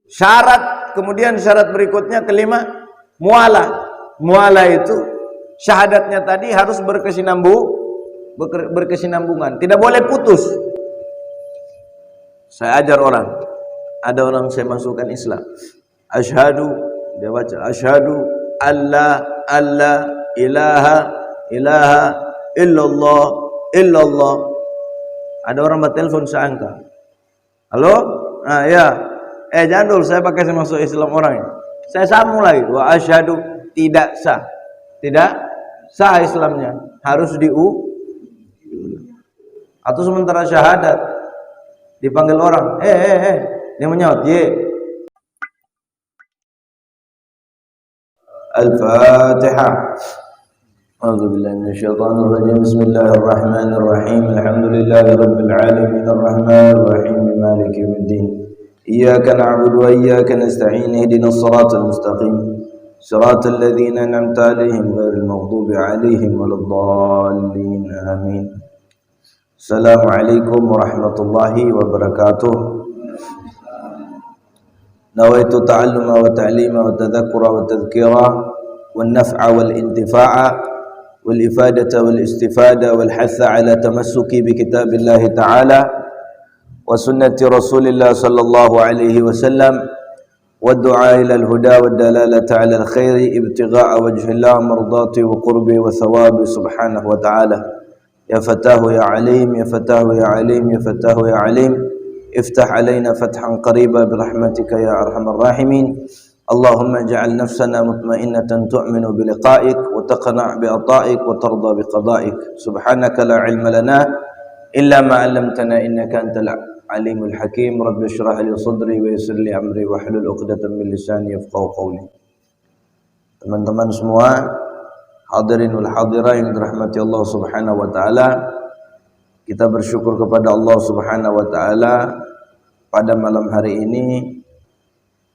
Syarat, kemudian syarat berikutnya kelima, mualah. Mualah itu syahadatnya tadi harus berkesinambungan, tidak boleh putus. Saya ajar orang, ada orang saya masukkan Islam, asyhadu, dia baca asyhadu alla ilaha illallah. Ada orang bertelepon, saya angkat, halo, ya, jangan dulu, saya pakai saya masuk Islam orang ini. Saya sambung lagi, wa asyhadu, tidak sah Islamnya, harus atau sementara syahadat dipanggil orang, dia menyaut, Al-Fatihah. A'udzubillahi minasyaitonir rajim. Bismillahirrahmanirrahim. Alhamdulillahirabbil alamin arrahmanir rahim maliki yaumiddin. Iyyaka na'budu wa iyyaka nasta'in. Ihdinas siratal mustaqim. Siratal ladzina an'amta 'alaihim ghairil maghdubi 'alaihim waladdallin. Amin. Assalamualaikum warahmatullahi wabarakatuh. Nawaitu ta'alluma wa ta'lima wa tadhakkura wa tadhkira wan naf'a wal intifa'a wal ifadata wal istifada wal hatha ala tamassuki bi kitabillahi ta'ala wa sunnati rasulillah sallallahu alaihi wasallam wa du'a ila al-huda wa dalalata ala al-khairi ibtigha'a wajhillah mardati wa qurbi wa thawabi subhanahu wa ta'ala. Ya fatahu ya alim, ya fatahu ya alim, ya fatahu ya alim, iftah alaina fathan qariba birahmatika ya arhamar rahimin. Allahumma ja'al nafsana mutmainnatan tu'minu biliqa'ik wa taqna' bi'ata'ik wa tarda biqada'ik. Subhanaka la ilma lana illa ma 'allamtana innaka antal alimul hakim. Rabbi shrah li sadri wa yassir li amri wa hlul 'uqdatam min lisani yafqahu qawli. Teman-teman semua, hadirin wal hadirah yang dirahmati Allah Subhanahu wa taala, kita bersyukur kepada Allah Subhanahu wa taala pada malam hari ini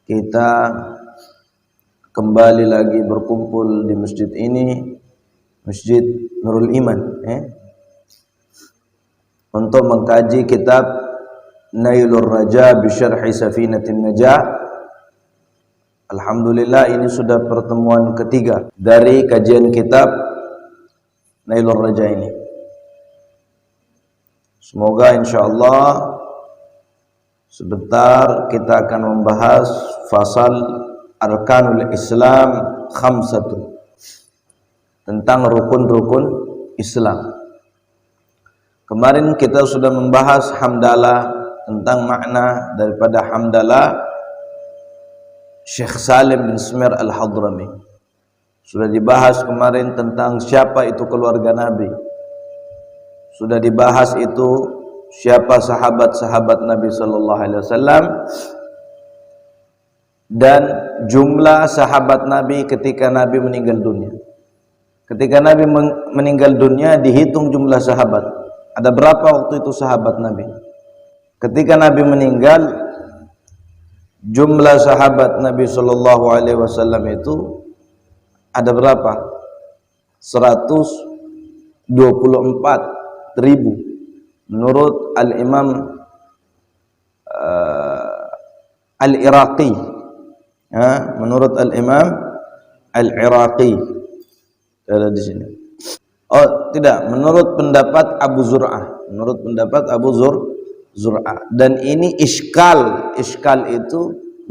kita kembali lagi berkumpul di masjid ini, Masjid Nurul Iman, untuk mengkaji kitab Nailur Raja bi Syarhi Safinatin Najah. Alhamdulillah, ini sudah pertemuan ketiga dari kajian kitab Nailur Raja ini. Semoga insyaallah sebentar kita akan membahas fasal Arkanul Islam khamsatun, tentang rukun-rukun Islam. Kemarin kita sudah membahas hamdalah, tentang makna daripada hamdalah Syekh Salim bin Smir Al-Hadrami. Sudah dibahas kemarin tentang siapa itu keluarga Nabi. Sudah dibahas itu siapa sahabat-sahabat Nabi sallallahu alaihi wasallam dan jumlah sahabat Nabi ketika Nabi meninggal dunia. Ketika Nabi meninggal dunia dihitung jumlah sahabat. Ada berapa waktu itu sahabat Nabi? Ketika Nabi meninggal, jumlah sahabat Nabi sallallahu alaihi wasallam itu ada berapa? 124.000 menurut Al-Imam Al-Iraqi. Menurut Al-Imam Al-Iraqi ada di sini. Oh, tidak, menurut pendapat Abu Zur'ah. Menurut pendapat Abu Zur'ah. Dan ini iskal itu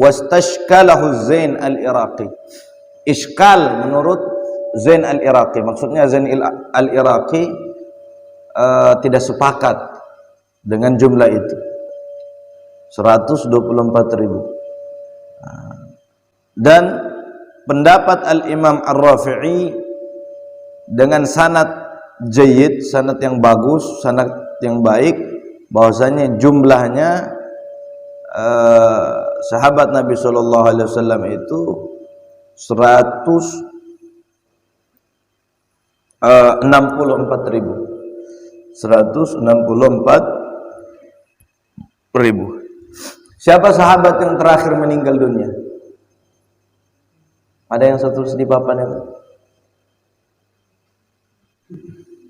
wastashkalahu Zain Al-Iraqi. Iskal menurut Zain Al-Iraqi. Maksudnya Zain Al-Iraqi tidak sepakat dengan jumlah itu. 124.000. Dan pendapat Al-Imam Ar-Rafi'i dengan sanad jayyid, sanad yang bagus, sanad yang baik, bahwasanya jumlahnya sahabat Nabi sallallahu alaihi wasallam itu 164.000. 164.000. Siapa sahabat yang terakhir meninggal dunia? Ada yang satu di papan itu?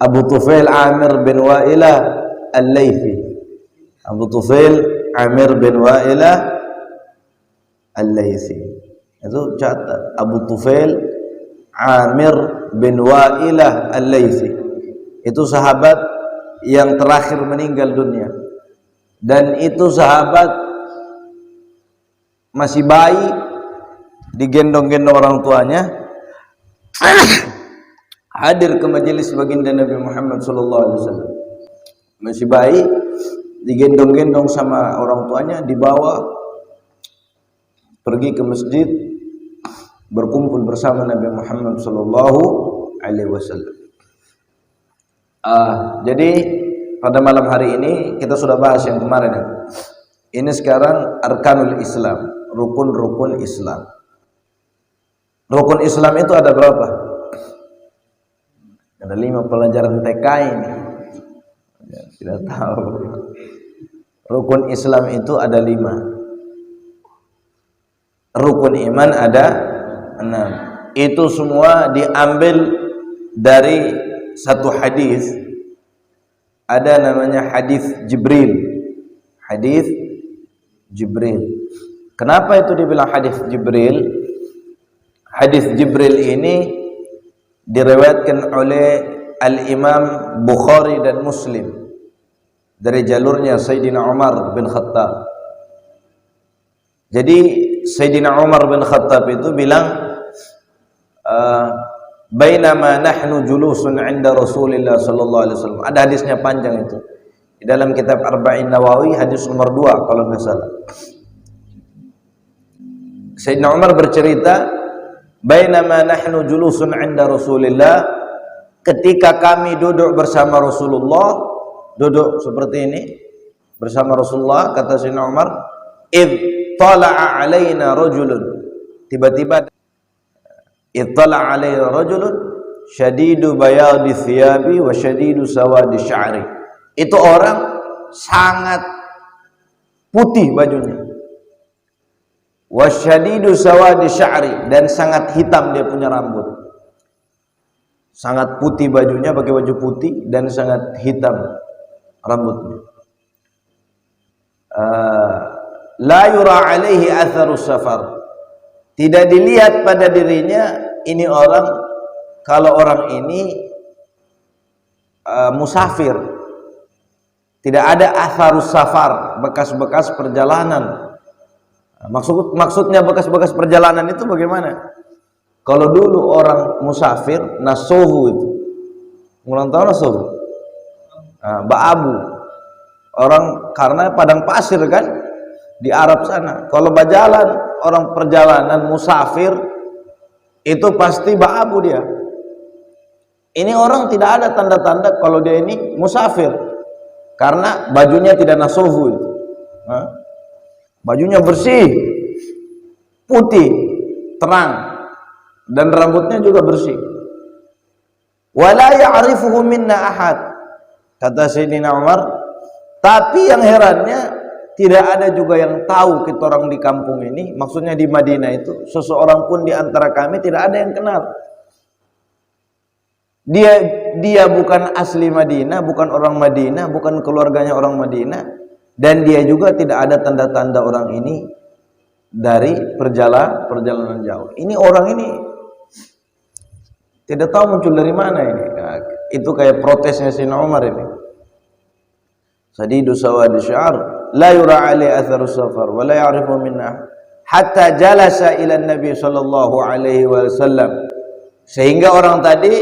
Abu Tufail Amir bin Wa'ilah Al-Laythi. Abu Tufail Amir bin Wa'ilah Al-Laitsi. Itu catat, Abu Tufail Amir bin Wa'ilah Al-Laitsi. Itu sahabat yang terakhir meninggal dunia. Dan itu sahabat masih bayi, digendong-gendong orang tuanya, hadir ke majelis baginda Nabi Muhammad SAW. Masih bayi, digendong-gendong sama orang tuanya, dibawa pergi ke masjid, berkumpul bersama Nabi Muhammad SAW. Jadi pada malam hari ini kita sudah bahas yang kemarin ya. Ini sekarang arkanul Islam, rukun-rukun Islam. Rukun Islam itu ada berapa? Ada 5 pelajaran TK ini. Ya, tidak tahu. Rukun Islam itu ada 5. Rukun iman ada 6. Itu semua diambil dari satu hadis. Ada namanya hadis Jibril. Hadis Jibril. Kenapa itu dibilang hadis Jibril? Hadis Jibril ini diriwayatkan oleh Al-Imam Bukhari dan Muslim dari jalurnya Sayyidina Umar bin Khattab. Jadi Sayyidina Umar bin Khattab itu bilang, bainama nahnu julusun 'inda Rasulillah sallallahu alaihi wasallam. Ada hadisnya panjang itu. Di dalam kitab Arba'in Nawawi hadis nomor 2 kalau enggak salah. Sayyidina Umar bercerita, bainama nahnu julusun 'inda Rasulillah, ketika kami duduk bersama Rasulullah, duduk seperti ini bersama Rasulullah, kata Sayyidina Umar, id tala'a 'alaina rajulun, tiba-tiba ittala' alaina rajulun syadidu bayadi thiyabi wa syadidu sawadi sya'ri. Itu orang sangat putih bajunya, wa syadidu sawadi sya'ri, dan sangat hitam dia punya rambut. Sangat putih bajunya, pakai baju putih, dan sangat hitam rambutnya. La yura alaihi atharus safar, tidak dilihat pada dirinya ini orang, kalau orang ini musafir. Tidak ada atharus safar, bekas-bekas perjalanan. Maksudnya bekas-bekas perjalanan itu bagaimana? Kalau dulu orang musafir, nasuhu itu. Mulai tahu nasuhu? Ba'abu. Orang karena padang pasir kan di Arab sana. Kalau berjalan orang perjalanan musafir itu pasti ba'abu dia. Ini orang tidak ada tanda-tanda kalau dia ini musafir karena bajunya tidak nasuhu itu. Bajunya bersih, putih, terang, dan rambutnya juga bersih. Wala ya'rifuhu minna ahad, kata Sayyidina Umar. Tapi yang herannya, tidak ada juga yang tahu kita orang di kampung ini, maksudnya di Madinah itu, seseorang pun di antara kami tidak ada yang kenal. Dia bukan asli Madinah, bukan orang Madinah, bukan keluarganya orang Madinah, dan dia juga tidak ada tanda-tanda orang ini dari perjalanan jauh. Ini orang ini tidak tahu muncul dari mana ini. Nah, itu kayak protesnya Sayyidina Umar ini. Sadidu sawadi sya'ar, la yura alaihi atharus safar wa la ya'rifu minna, hatta jalasa ila Nabi sallallahu alaihi wasallam, sehingga orang tadi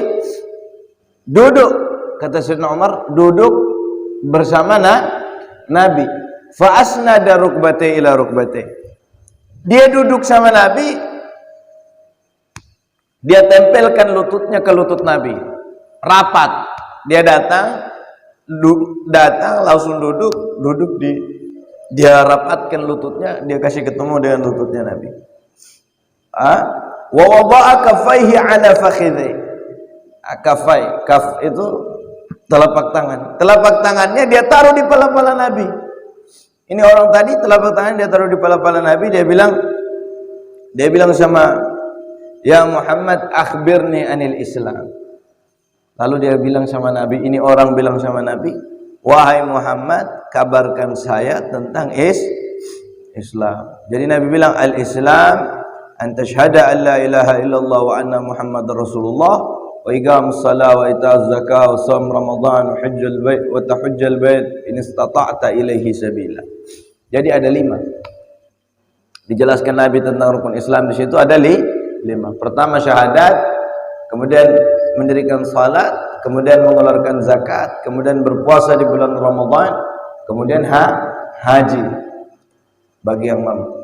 duduk, kata Sayyidina Umar, duduk bersama Nabi. Fa asnada rukbatayhi ila rukbatayhi. Dia duduk sama Nabi, dia tempelkan lututnya ke lutut Nabi. Rapat. Dia datang langsung duduk dia rapatkan lututnya, dia kasih ketemu dengan lututnya Nabi. Wa wada'a kaffaihi 'ala fakhidhi. Kafai, kaf itu telapak tangan. Telapak tangannya dia taruh di pala-pala Nabi. Ini orang tadi telapak tangan dia taruh di pala-pala Nabi. Dia bilang sama, ya Muhammad, akhbirni anil Islam. Lalu dia bilang sama Nabi, ini orang bilang sama Nabi, wahai Muhammad, kabarkan saya tentang Islam. Jadi Nabi bilang al-Islam an tashhada an la ilaha illallah wa anna Muhammadar Rasulullah wa iqamus shalah wa ita'uz zakah wa shaum Ramadan wa hajjal bait wa tahajjal bait in istata'ta ilaihi sabila. Jadi ada 5. Dijelaskan Nabi tentang rukun Islam di situ ada 5. Pertama syahadat, kemudian mendirikan salat, kemudian mengeluarkan zakat, kemudian berpuasa di bulan Ramadan, kemudian haji bagi yang mampu.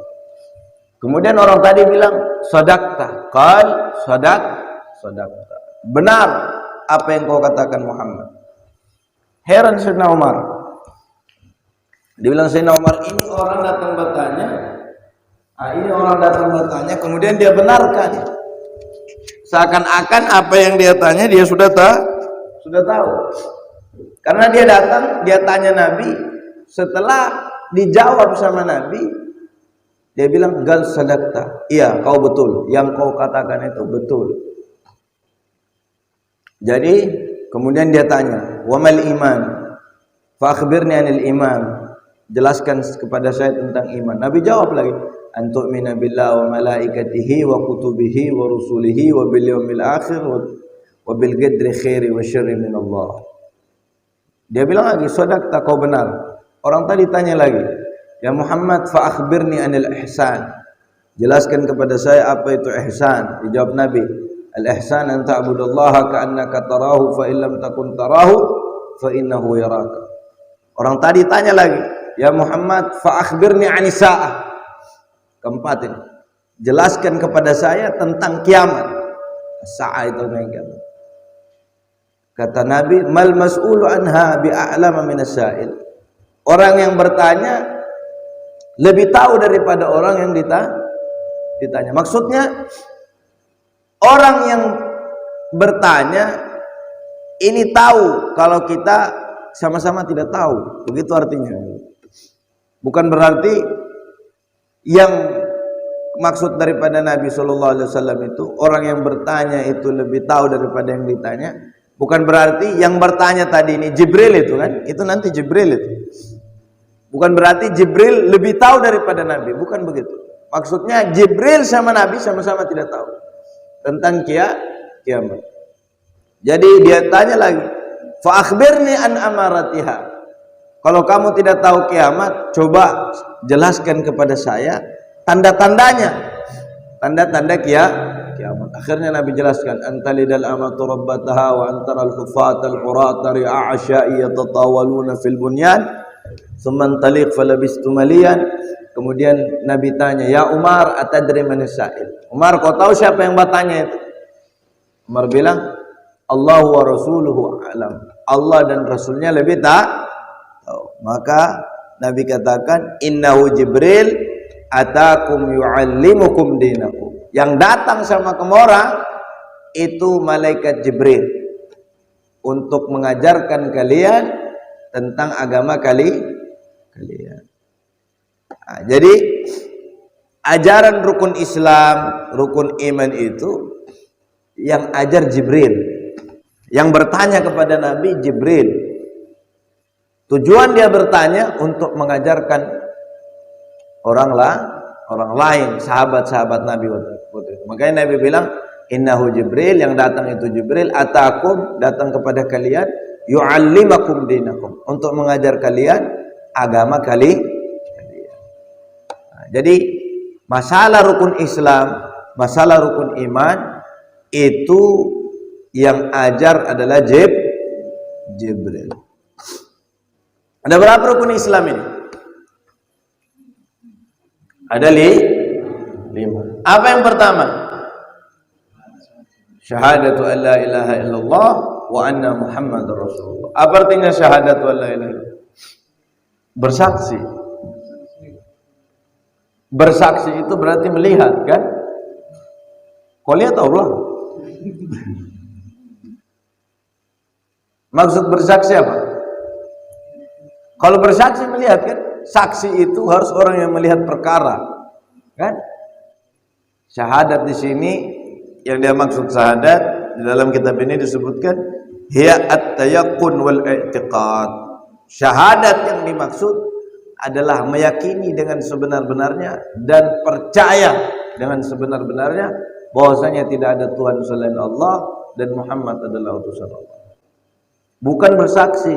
Kemudian orang tadi bilang sadaqta, qal sadaqta. Benar apa yang kau katakan Muhammad. Heran Sayyidina Umar. Dia bilang Sayyidina Umar, ini orang datang bertanya, kemudian dia benarkan. Seakan-akan apa yang dia tanya dia sudah tahu. Karena dia datang, dia tanya Nabi, setelah dijawab sama Nabi, dia bilang gal sadaqta. Iya, kau betul. Yang kau katakan itu betul. Jadi kemudian dia tanya, "Wa mal iman?" Fa akhbirni anil iman. Jelaskan kepada saya tentang iman. Nabi jawab lagi, "An tu'mina billahi wa malaikatihi wa kutubihi wa rusulihi wa bil yaumil akhir wa bil qadri khairi wa syarri min Allah." Dia bilang lagi, "Sadaqta, kau benar." Orang tadi tanya lagi, "Ya Muhammad, fa akhbirni anil ihsan." Jelaskan kepada saya apa itu ihsan. Dijawab Nabi, "Al-ihsan an ta'budallaha ka'annaka tarahu fa illam takun tarahu fa innahu yaraka." Orang tadi tanya lagi, "Ya Muhammad, fa akhbirni anis sa'ah." Keempat ini, jelaskan kepada saya tentang kiamat. Sa'ah itu kiamat. Kata Nabi, "Mal mas'ulu anha bi'a'lama minas sa'il." Orang yang bertanya lebih tahu daripada orang yang ditanya. Maksudnya orang yang bertanya ini tahu kalau kita sama-sama tidak tahu. Begitu artinya. Bukan berarti yang maksud daripada Nabi SAW itu orang yang bertanya itu lebih tahu daripada yang ditanya. Bukan berarti yang bertanya tadi ini Jibril itu kan, itu nanti Jibril itu. Bukan berarti Jibril lebih tahu daripada Nabi, bukan begitu. Maksudnya Jibril sama Nabi sama-sama tidak tahu tentang kiamat. Jadi dia tanya lagi, "Fa akhbirni an amaratiha." Kalau kamu tidak tahu kiamat, coba jelaskan kepada saya tanda-tandanya. Tanda-tanda kiamat. Akhirnya Nabi jelaskan, "Antalidal amatu rabbataha wa antaral hufatal urata ri'a asya'i yatatawaluna fil bunyan." Summan taliq falabistu malian. Kemudian Nabi tanya, "Ya Umar, atadri manis sa'il?" Umar, kau tahu siapa yang bertanya itu? Umar bilang, "Allahu wa rasuluhu a'lam." Allah dan Rasulnya lebih tahu. Maka Nabi katakan, "Innahu Jibril atakum yu'allimukum dinakum." Yang datang sama kamu orang itu malaikat Jibril untuk mengajarkan kalian tentang agama kalian. Nah, jadi ajaran rukun Islam, rukun iman itu yang ajar Jibril. Yang bertanya kepada Nabi Jibril. Tujuan dia bertanya untuk mengajarkan orang lain, sahabat-sahabat Nabi waktu itu. Makanya Nabi bilang, "Innahu Jibril," yang datang itu Jibril, "atakum," datang kepada kalian, "yu'allimakum dinakum," untuk mengajar kalian agama kalian. Nah, jadi masalah rukun Islam, masalah rukun iman itu yang ajar adalah Jibril. Ada berapa rukun Islam ini? Ada 5. Apa yang pertama? Syahadatu an la ilaha illallah wa anna Muhammadar Rasulullah. Apa artinya syahadatu an la ilaha illallah? Bersaksi. Bersaksi itu berarti melihat, kan? Kau lihat Allah. Maksud bersaksi apa? Kalau bersaksi melihat, kan? Saksi itu harus orang yang melihat perkara, kan? Syahadat di sini yang dia maksud syahadat di dalam kitab ini disebutkan hiya at-tayaqqun wal i'tiqad. Syahadat yang dimaksud adalah meyakini dengan sebenar-benarnya dan percaya dengan sebenar-benarnya bahwasanya tidak ada Tuhan selain Allah dan Muhammad adalah utusan Allah. Bukan bersaksi.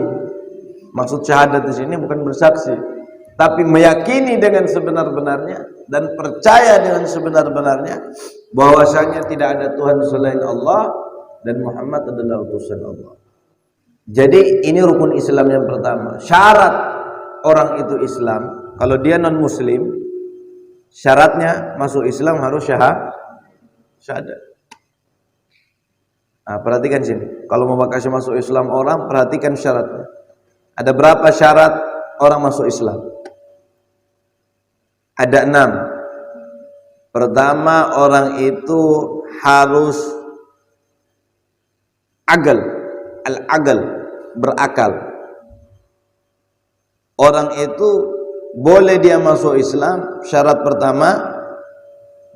Maksud syahadat di sini bukan bersaksi, tapi meyakini dengan sebenar-benarnya dan percaya dengan sebenar-benarnya bahwasanya tidak ada Tuhan selain Allah dan Muhammad adalah utusan Allah. Jadi ini rukun Islam yang pertama. Syarat orang itu Islam, kalau dia non muslim, syaratnya masuk Islam harus syahadat. Nah, perhatikan sini. Kalau mau kasih masuk Islam orang, perhatikan syaratnya. Ada berapa syarat orang masuk Islam? Ada 6. Pertama, orang itu harus al-aql, berakal. Orang itu boleh dia masuk Islam, syarat pertama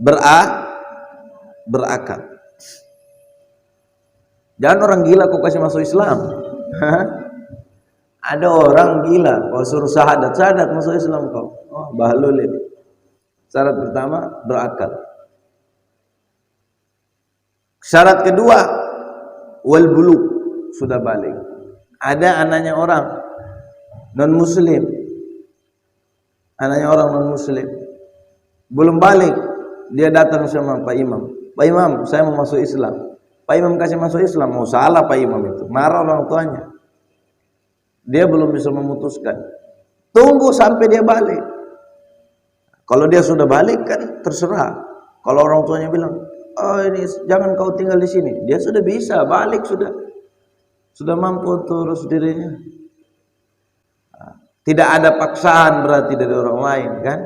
berakal. Jangan orang gila kok kasih masuk Islam. Ada orang gila kau suruh syahadat masuk Islam kau. Oh, bahlul ini. Syarat pertama berakal. Syarat kedua wal bulugh, sudah balik. Ada anaknya orang non muslim, anaknya orang non muslim belum balik, dia datang sama Pak Imam. Pak Imam, saya mau masuk Islam. Pak Imam kasih masuk Islam, mau salah Pak Imam itu, marah orang tuanya. Dia belum bisa memutuskan. Tunggu sampai dia balik. Kalau dia sudah balik kan terserah. Kalau orang tuanya bilang, oh ini jangan kau tinggal di sini, dia sudah bisa balik, sudah mampu untuk urus dirinya. Tidak ada paksaan berarti dari orang lain kan.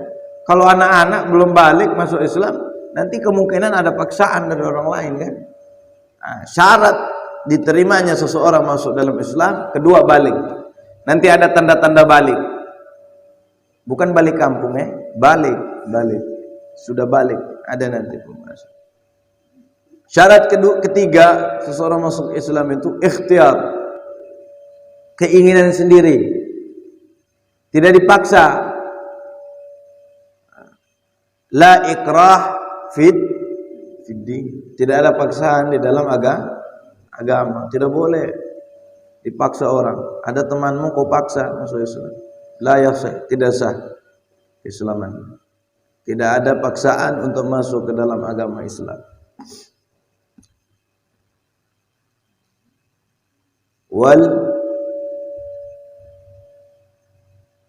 Kalau anak-anak belum balik masuk Islam, nanti kemungkinan ada paksaan dari orang lain kan. Nah, syarat diterimanya seseorang masuk dalam Islam, kedua balik. Nanti ada tanda-tanda balik. Bukan balik kampung balik. Sudah balik, ada nanti pembahasan. Syarat ketiga seseorang masuk Islam itu ikhtiar, keinginan sendiri. Tidak dipaksa. La ikrah fid din. Tidak ada paksaan di dalam agama. Tidak boleh dipaksa orang. Ada temanmu kau paksa masuk Islam. La yasih, tidak sah Islaman. Tidak ada paksaan untuk masuk ke dalam agama Islam.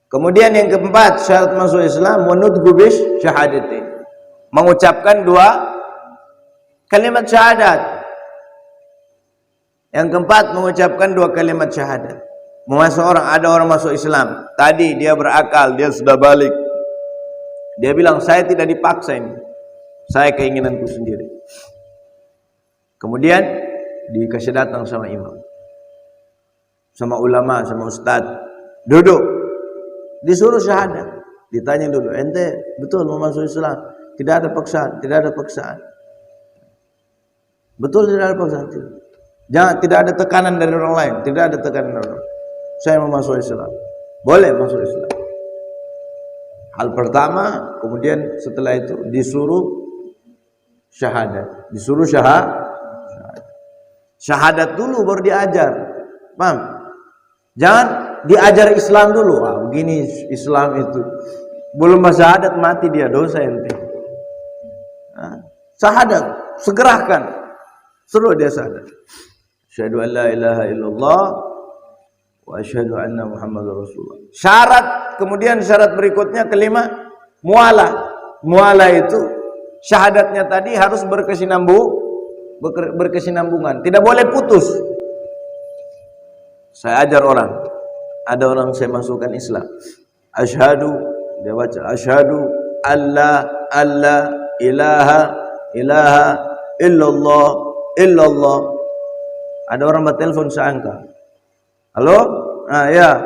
Kemudian yang keempat, syarat masuk Islam wanudhu bis syahadatin. Mengucapkan dua kalimat syahadat. Yang keempat, mengucapkan dua kalimat syahadat. Ada orang masuk Islam. Tadi dia berakal, dia sudah balik. Dia bilang, saya tidak dipaksa ini. Saya keinginanku sendiri. Kemudian dikasih datang sama imam, sama ulama, sama ustadz. Duduk. Disuruh syahadat. Ditanya dulu, ente betul mau masuk Islam? Tidak ada paksaan, tidak ada paksaan. Betul tidak ada paksaan? Jangan, tidak ada tekanan dari orang lain, tidak ada tekanan dari orang lain. Saya mau masuk Islam. Boleh masuk Islam. Hal pertama, kemudian setelah itu disuruh syahadat. Disuruh syahadat dulu baru diajar. Paham? Jangan diajar Islam dulu. Begini Islam itu. Belum syahadat mati dia, dosa ente. Syahadat, segerakan. Suruh dia syahadat. Asyhadu an la ilaha illallah wa asyhadu anna Muhammadar Rasulullah. Kemudian syarat berikutnya kelima, mualah. Mualah itu syahadatnya tadi harus berkesinambungan. Tidak boleh putus. Saya ajar orang. Ada orang saya masukkan Islam. Asyhadu, dia baca asyhadu alla ilaha illallah. Ada orang bertelepon saya angkat. Halo? Ya.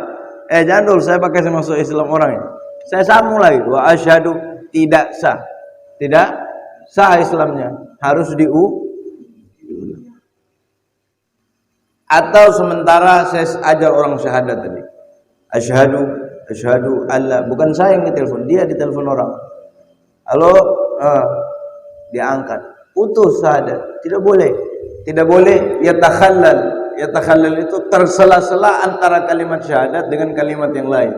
Jangan dulu, saya pakai saya masuk Islam orang ini. Saya sambung lagi. Wa asyhadu, tidak sah. Tidak sah Islamnya. Harus atau sementara saya ajar orang syahadat tadi. Asyhadu Asyhadu alla, bukan saya yang ditelepon, dia ditelepon orang. Halo, diangkat. Putus syahadat. Tidak boleh. Tidak boleh yatakhallal. Yatakhallal itu tersela-sela antara kalimat syahadat dengan kalimat yang lain.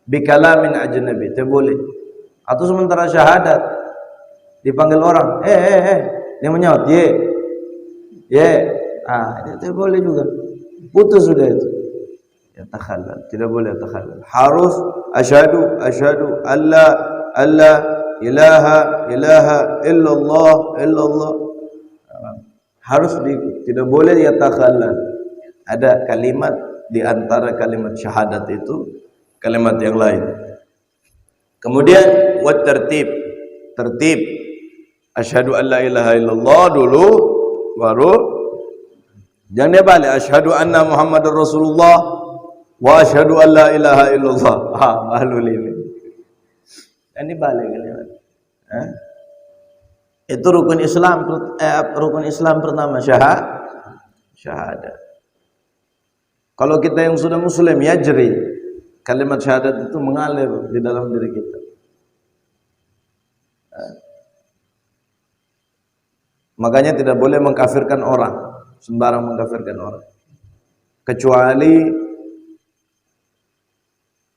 Bikalamin ajnabi, tidak boleh. Atau sementara syahadat dipanggil orang, dia menyaut, ye, itu tidak boleh juga. Putus sudah itu. Yatakhallal, tidak boleh yatakhallal. Harus asyhadu alla ilaha illallah. Harus tidak boleh yatakhallal. Ada kalimat di antara kalimat syahadat itu kalimat yang lain. Kemudian wat tertib. Asyhadu alla ilaha illallah dulu, baru jangan dia balik asyhadu anna muhammadar rasulullah wa asyhadu alla ilaha illallah. Malu ini. Ini balik kalimat. Itu rukun Islam pertama, syahadat. Kalau kita yang sudah muslim, yajri, kalimat syahadat itu mengalir di dalam diri kita. Makanya tidak boleh mengkafirkan orang, sembarang mengkafirkan orang, kecuali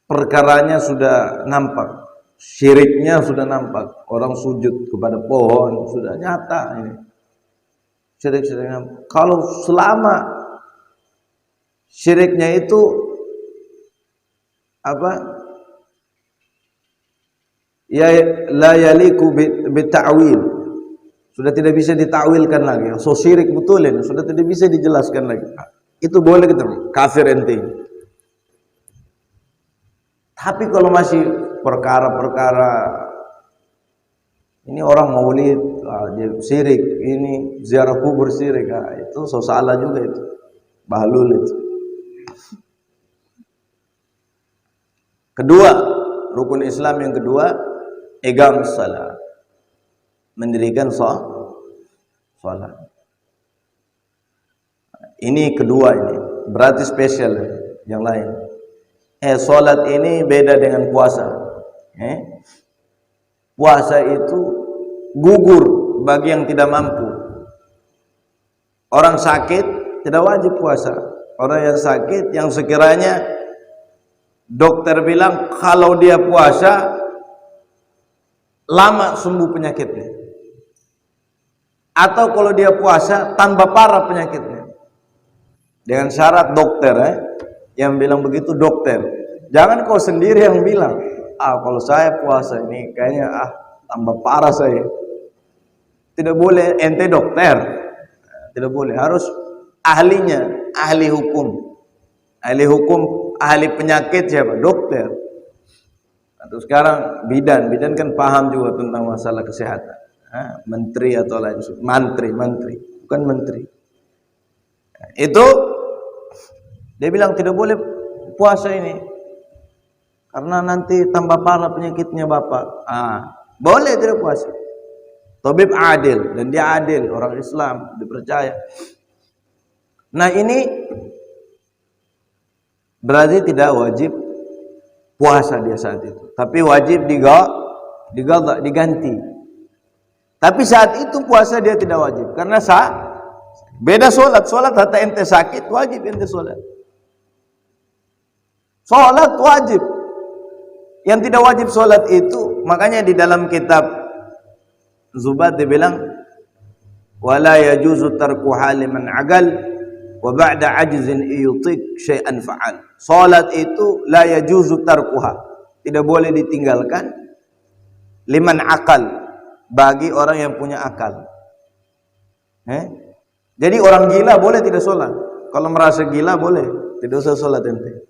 perkaranya sudah nampak. Syiriknya sudah nampak, orang sujud kepada pohon sudah nyata ini. Syirik-syiriknya. Kalau selama syiriknya itu ya la yaliku bita'wil, sudah tidak bisa ditakwilkan lagi. So syirik betulin, sudah tidak bisa dijelaskan lagi. Itu boleh kita kafir ente. Tapi kalau masih perkara-perkara ini orang maulid syirik, ini ziarah kubur syirik, itu so salah juga, itu bahlul itu. Kedua, rukun Islam yang kedua, iqamus shalah, mendirikan salat. Ini kedua, ini berarti spesial yang lain. Salat ini beda dengan puasa. Puasa itu gugur bagi yang tidak mampu. Orang sakit tidak wajib puasa. Orang yang sakit, yang sekiranya dokter bilang kalau dia puasa lama sembuh penyakitnya, atau kalau dia puasa tambah parah penyakitnya, dengan syarat dokter yang bilang begitu dokter. Jangan kau sendiri yang bilang, kalau saya puasa ini kayaknya tambah parah saya. Tidak boleh ente dokter, tidak boleh. Harus ahlinya, ahli hukum, ahli penyakit siapa? Dokter. Atau sekarang bidan kan paham juga tentang masalah kesehatan. Menteri atau lain, mantri, bukan menteri. Itu dia bilang tidak boleh puasa ini karena nanti tambah parah penyakitnya bapak. Boleh tidak puasa. Tabib adil, dan dia adil, orang Islam, dipercaya. Nah ini berarti tidak wajib puasa dia saat itu, tapi wajib diganti. Tapi saat itu puasa dia tidak wajib, karena beda solat hatta ente sakit wajib ente solat. Solat wajib. Yang tidak wajib solat itu, makanya di dalam kitab Zubat dibilang wala yajuzu tarkuha liman agal wa ba'da ajzin yutik syai'an fa'al. Salat itu la yajuzu tarkuha, tidak boleh ditinggalkan, liman akal, bagi orang yang punya akal. Jadi orang gila boleh tidak sholat. Kalau merasa gila boleh, tidak usah sholat ente.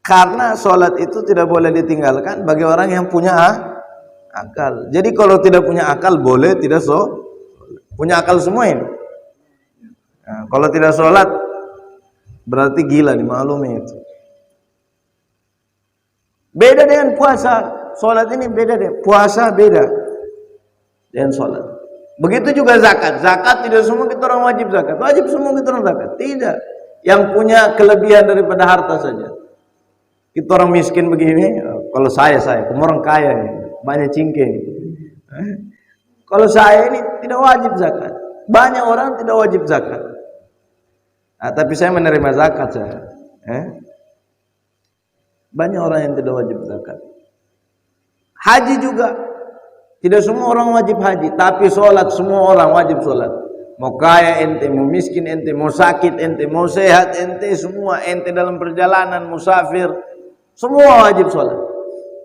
Karena sholat itu tidak boleh ditinggalkan bagi orang yang punya akal. Jadi kalau tidak punya akal boleh tidak punya akal semua ini. Kalau tidak sholat berarti gila, dimaklumi itu. Beda dengan puasa. Sholat ini beda deh. Puasa beda dengan sholat. Begitu juga zakat. Zakat tidak semua kita orang wajib zakat. Wajib semua kita orang zakat. Tidak. Yang punya kelebihan daripada harta saja. Kita orang miskin begini, kalau saya, kamu orang kaya nih, banyak cingking. Kalau saya ini tidak wajib zakat. Banyak orang tidak wajib zakat. Nah, tapi saya menerima zakat saya. Banyak orang yang tidak wajib zakat. Haji juga. Tidak semua orang wajib haji, tapi sholat semua orang wajib sholat. Mau kaya ente, mau miskin ente, mau sakit ente, mau sehat ente, semua ente dalam perjalanan, musafir, semua wajib sholat.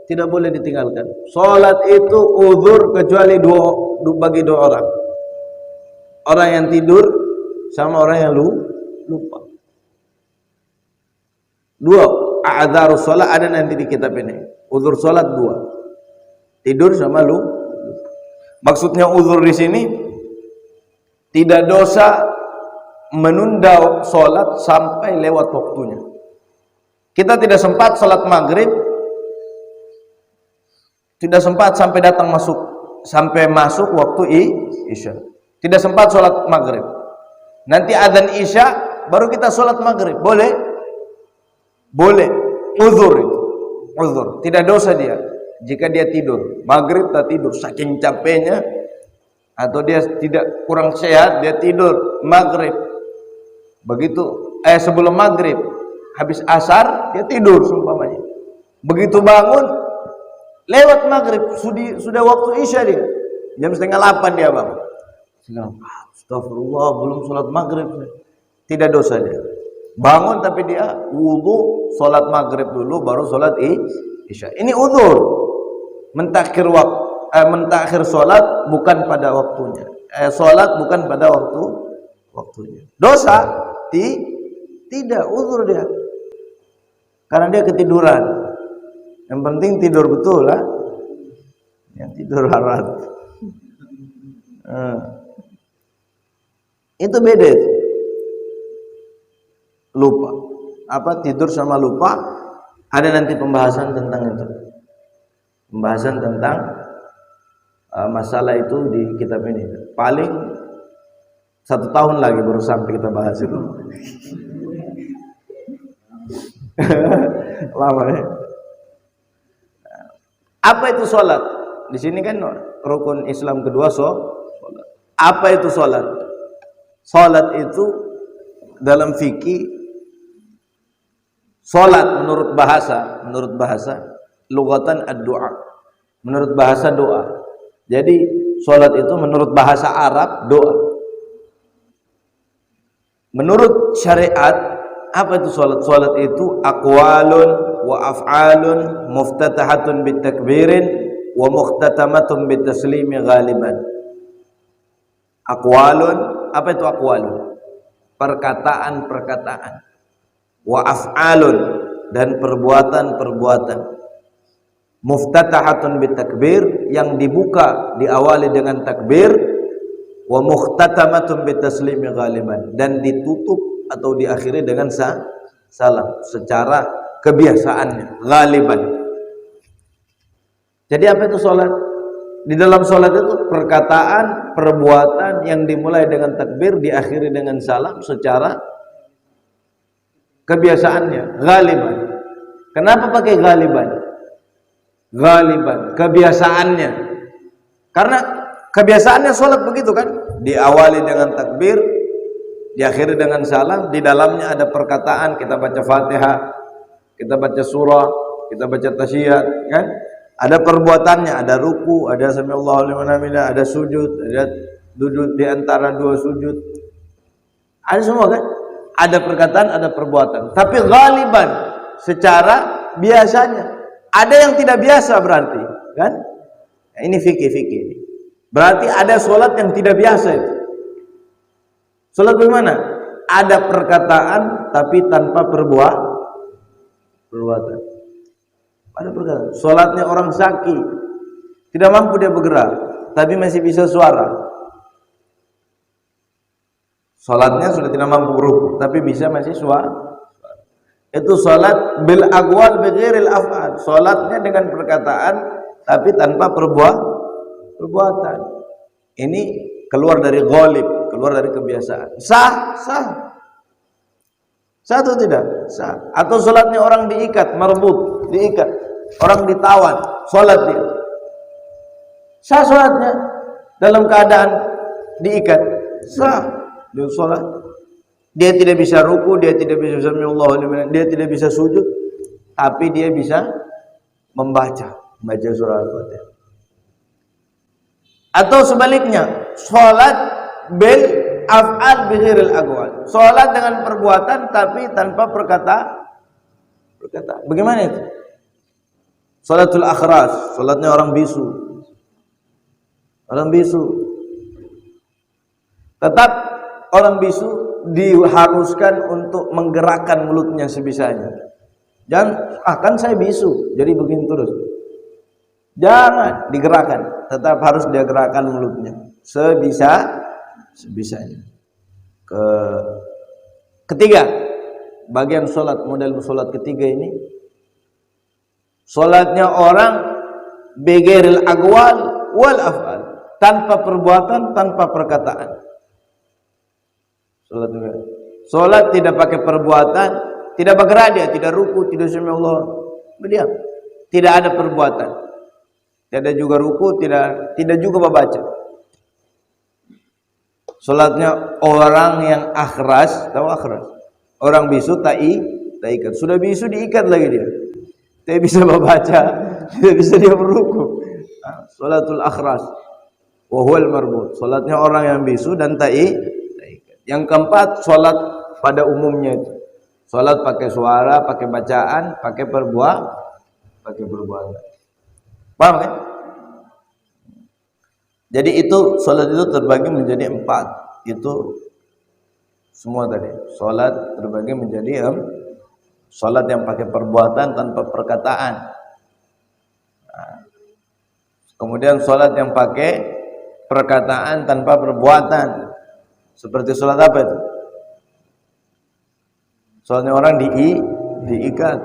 Tidak boleh ditinggalkan. Sholat itu uzur kecuali bagi dua orang. Orang yang tidur sama orang yang lupa. Dua a'dzarus sholat ada nanti di kitab ini. Uzur sholat dua. Tidur sama lupa. Maksudnya uzur di sini tidak dosa menunda sholat sampai lewat waktunya. Kita tidak sempat sholat maghrib, tidak sempat sampai masuk waktu isya. Tidak sempat sholat maghrib. Nanti adzan isya baru kita sholat maghrib. Boleh? Boleh. Uzur itu. Uzur. Tidak dosa dia. Jika dia tidur maghrib, tak tidur saking capeknya, atau dia tidak kurang sehat, dia tidur maghrib. Begitu sebelum maghrib, habis asar dia tidur seumpamanya. Begitu bangun lewat maghrib, sudah waktu isya dia. Jam 7:30 dia bangun. Astagfirullah, belum sholat maghrib. Tidak dosa dia. Bangun tapi dia wudu, sholat maghrib dulu, baru sholat isya. Ini uzur. Mentakhir sholat bukan pada waktunya. Sholat bukan pada waktunya. Dosa? Tidak, uzur dia. Karena dia ketiduran. Yang penting tidur betul lah. Yang tidur harat. Itu beda itu. Lupa. Tidur sama lupa? Ada nanti pembahasan tentang itu. Pembahasan tentang masalah itu di kitab ini. Paling 1 tahun lagi baru sampai kita bahas itu. Lama ya. Apa itu sholat? Di sini kan rukun Islam kedua sholat. Apa itu sholat? Sholat itu dalam fikih, sholat menurut bahasa lugatan ad-du'a. Menurut bahasa doa. Jadi sholat itu menurut bahasa Arab doa. Menurut syariat apa itu sholat? Sholat itu aqwalun wa af'alun muftatahatun bitakbirin wa mukhtatamatun bitaslimi ghaliban. Aqwalun, apa itu aqwalun? Perkataan-perkataan. Wa af'alun, dan perbuatan-perbuatan. Muftatahatun bitakbir, yang dibuka diawali dengan takbir, wa mukhtatamatun bitaslimi ghaliban, dan ditutup atau diakhiri dengan salam secara kebiasaannya, ghaliban. Jadi apa itu sholat? Di dalam sholat itu perkataan, perbuatan yang dimulai dengan takbir, diakhiri dengan salam secara kebiasaannya, ghaliban. Kenapa pakai ghaliban? Ghaliban, kebiasaannya. Karena kebiasaannya sholat begitu kan, diawali dengan takbir, diakhiri dengan salam. Di dalamnya ada perkataan, kita baca Fatihah, kita baca surah, kita baca tasyahud, kan? Ada perbuatannya, ada ruku, ada samiallahu liman hamidah, ada sujud, ada duduk di antara dua sujud, ada semua kan? Ada perkataan, ada perbuatan. Tapi ghaliban, secara biasanya. Ada yang tidak biasa berarti, kan? Ini fikih. Berarti ada sholat yang tidak biasa itu. Sholat bagaimana? Ada perkataan tapi tanpa perbuatan. Ada perkataan. Sholatnya orang sakit, tidak mampu dia bergerak, tapi masih bisa suara. Sholatnya sudah tidak mampu beruku, tapi bisa masih suara. Itu sholat bil aqwal bi ghairil af'al. Sholatnya dengan perkataan tapi tanpa perbuatan. Ini keluar dari ghalib, keluar dari kebiasaan. Sah. Sah atau tidak? Sah. Atau sholatnya orang diikat, marbut, diikat, orang ditawan, sholat dia. Sah sholatnya dalam keadaan diikat. Sah dia sholat. Dia tidak bisa ruku, dia tidak bisa sami'allahu liman, dia tidak bisa sujud, tapi dia bisa membaca surah Al-Fatihah. Atau sebaliknya, sholat bil af'al bi ghairil aqwal. Sholat dengan perbuatan tapi tanpa perkataan. Bagaimana itu? Sholatul akhras, sholatnya orang bisu. Orang bisu. Tetap orang bisu diharuskan untuk menggerakkan mulutnya sebisanya. Jangan, kan saya bisu, jadi begini terus. Jangan digerakkan, tetap harus dia gerakkan mulutnya sebisanya. Ketiga, bagian sholat, model sholat ketiga ini, sholatnya orang bighairil aqwal wal af'al, tanpa perbuatan, tanpa perkataan. Sholat tidak pakai perbuatan, tidak bergerak dia, tidak ruku, tidak sami'allah, berdiam. Tidak ada perbuatan, tidak juga ruku, tidak juga membaca. Sholatnya orang yang akhras, tahu akhras? Orang bisu tak ikat. Sudah bisu diikat lagi dia. Tidak bisa membaca, tidak bisa dia beruku. Sholatul akhras, wa huwal marbut. Sholatnya orang yang bisu dan tak ikat. Yang keempat, sholat pada umumnya itu. Sholat pakai suara, pakai bacaan, pakai perbuatan. Paham kan? Jadi itu sholat itu terbagi menjadi 4. Itu semua tadi. Sholat terbagi menjadi sholat yang pakai perbuatan tanpa perkataan. Kemudian sholat yang pakai perkataan tanpa perbuatan. Seperti sholat apa itu? Sholatnya orang diikat,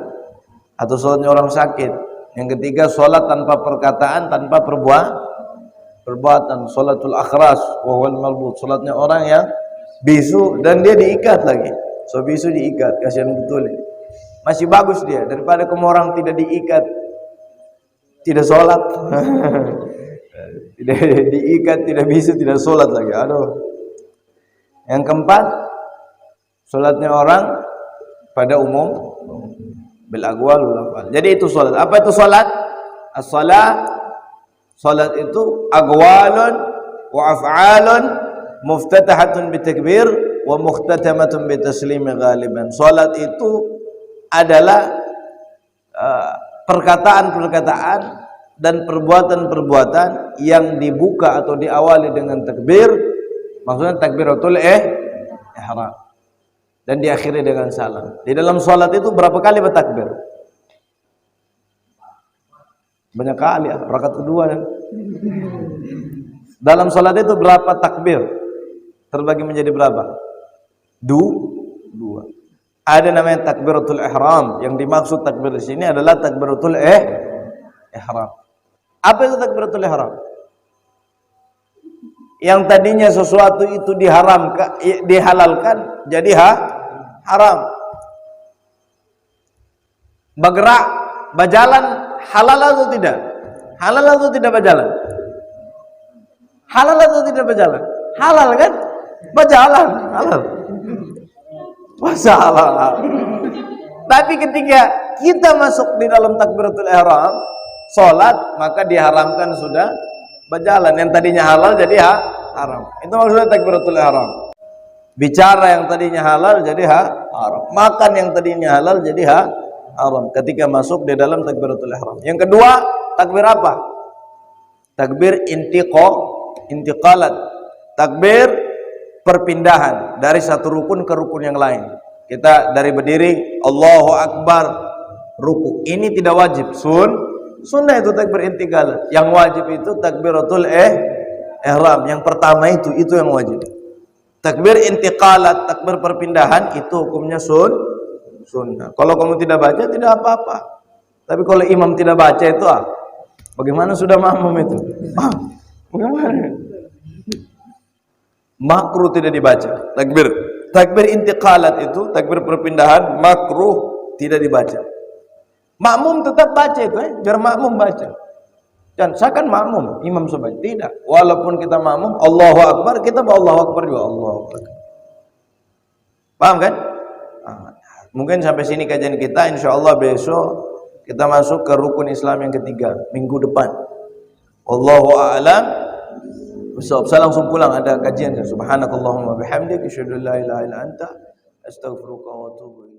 atau sholatnya orang sakit. Yang ketiga, sholat tanpa perkataan, tanpa perbuatan. Sholatul akhras wa huwal marbut. Sholatnya orang yang bisu dan dia diikat lagi. So bisu diikat, kasihan betul ini. Masih bagus dia daripada kamu orang tidak diikat, tidak sholat. Tidak diikat, tidak bisu, tidak sholat lagi. Aduh. Yang keempat, sholatnya orang pada umum bil aqwal wal af'al. Jadi itu sholat. Apa itu sholat? As-shalah, sholat itu aqwalun wa af'alun muftatahatun bitakbir wa mukhtatamatun bitaslimi ghaliban. Sholat itu adalah perkataan-perkataan dan perbuatan-perbuatan yang dibuka atau diawali dengan takbir. Maksudnya takbiratul ihram dan diakhiri dengan salam. Di dalam sholat itu berapa kali bertakbir? Banyak kali, rakaat kedua ya. Dalam sholat itu berapa takbir? Terbagi menjadi berapa? Dua. Ada namanya takbiratul ihram. Yang dimaksud takbir di sini adalah takbiratul ihram. Apa itu takbiratul ihram? Yang tadinya sesuatu itu dihalalkan jadi haram. Bergerak, berjalan halal atau tidak? Halal atau tidak berjalan? Halal atau tidak berjalan? Halal kan? Berjalan, halal. Masalah. Tapi ketika kita masuk di dalam takbiratul ihram, sholat, maka diharamkan sudah berjalan. Yang tadinya halal jadi haram. Itu maksudnya takbiratul ihram. Bicara yang tadinya halal jadi haram. Makan yang tadinya halal jadi haram ketika masuk di dalam takbiratul ihram. Yang kedua, takbir apa? Takbir intiqalat. Takbir perpindahan dari satu rukun ke rukun yang lain. Kita dari berdiri Allahu Akbar, ruku. Ini tidak wajib, sunnah itu takbir intiqalat. Yang wajib itu takbiratul ihram. Yang pertama itu yang wajib. Takbir intiqalat, takbir perpindahan itu hukumnya sunnah. Kalau kamu tidak baca tidak apa-apa. Tapi kalau imam tidak baca itu bagaimana sudah makmum itu? Bagaimana? Makruh tidak dibaca takbir takbir intiqalat itu, takbir perpindahan makruh, tidak dibaca. Makmum tetap baca itu, biar makmum baca. Dan saya kan makmum, imam sobat tidak. Walaupun kita makmum, Allahu Akbar, kita Allahu Akbar juga Allahu Akbar. Paham kan? Mungkin sampai sini kajian kita. Insyaallah besok kita masuk ke rukun Islam yang ketiga minggu depan. Wallahu a'lam. Saya langsung pulang, ada kajian. Subhanakallahumma bihamdika asyhadu an la ilaha illa anta astaghfiruka wa atubu ilaik.